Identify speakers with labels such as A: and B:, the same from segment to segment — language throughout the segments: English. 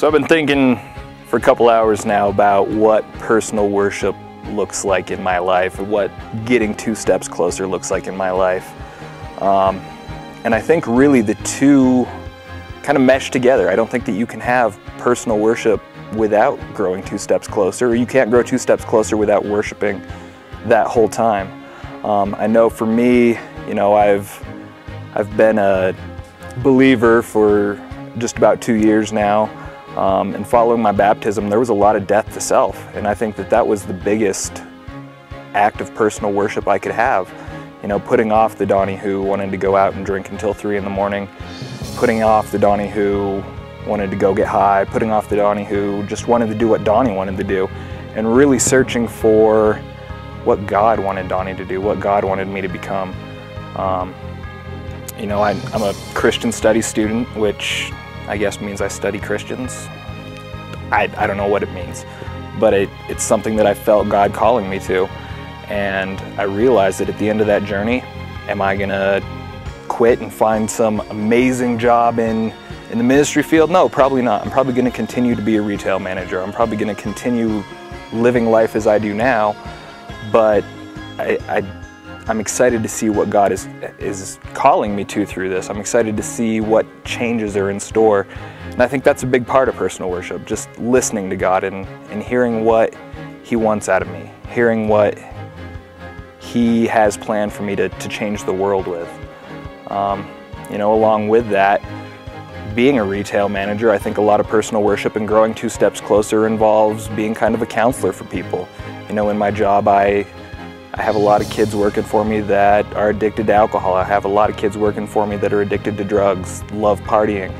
A: So I've been thinking for a couple hours now about what personal worship looks like in my life, and what getting 2 steps closer looks like in my life. And I think really the two kind of mesh together. I don't think that you can have personal worship without growing 2 steps closer, or you can't grow 2 steps closer without worshiping that whole time. I know for me, you know, I've been a believer for just about 2 years now. And following my baptism, there was a lot of death to self, and I think that that was the biggest act of personal worship I could have. You know, putting off the Donnie who wanted to go out and drink until 3 in the morning, putting off the Donnie who wanted to go get high, putting off the Donnie who just wanted to do what Donnie wanted to do, and really searching for what God wanted Donnie to do, what God wanted me to become. You know, I'm a Christian studies student, which I guess means I study Christians. I don't know what it means, but it's something that I felt God calling me to. And I realized that at the end of that journey, am I gonna quit and find some amazing job in the ministry field? No, probably not. I'm probably gonna continue to be a retail manager. I'm probably gonna continue living life as I do now, but I'm excited to see what God is calling me to through this. I'm excited to see what changes are in store. And I think that's a big part of personal worship, just listening to God and hearing what He wants out of me, hearing what He has planned for me to change the world with. You know, along with that, being a retail manager, I think a lot of personal worship and growing 2 steps closer involves being kind of a counselor for people. You know, in my job, I have a lot of kids working for me that are addicted to alcohol. I have a lot of kids working for me that are addicted to drugs, love partying.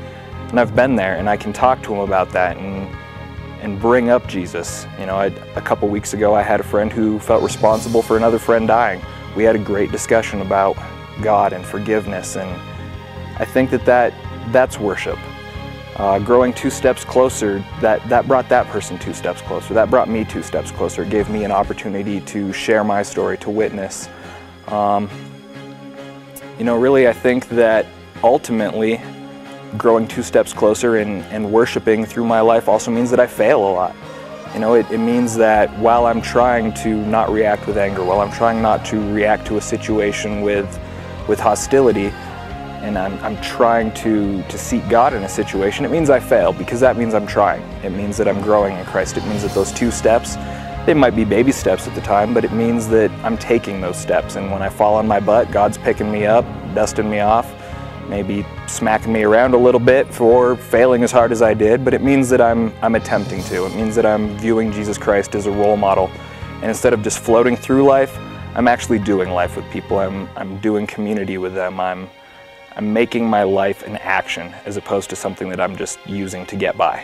A: And I've been there, and I can talk to them about that and bring up Jesus. You know, a couple weeks ago I had a friend who felt responsible for another friend dying. We had a great discussion about God and forgiveness, and I think that's worship. Growing 2 steps closer, that brought that person 2 steps closer. That brought me 2 steps closer. It gave me an opportunity to share my story, to witness. You know, really I think that ultimately growing 2 steps closer and worshiping through my life also means that I fail a lot. You know, it means that while I'm trying to not react with anger, while I'm trying not to react to a situation with hostility, and I'm trying to seek God in a situation, it means I fail, because that means I'm trying. It means that I'm growing in Christ. It means that those 2 steps, they might be baby steps at the time, but it means that I'm taking those steps. And when I fall on my butt, God's picking me up, dusting me off, maybe smacking me around a little bit for failing as hard as I did, but it means that I'm attempting to. It means that I'm viewing Jesus Christ as a role model. And instead of just floating through life, I'm actually doing life with people. I'm doing community with them. I'm making my life an action as opposed to something that I'm just using to get by.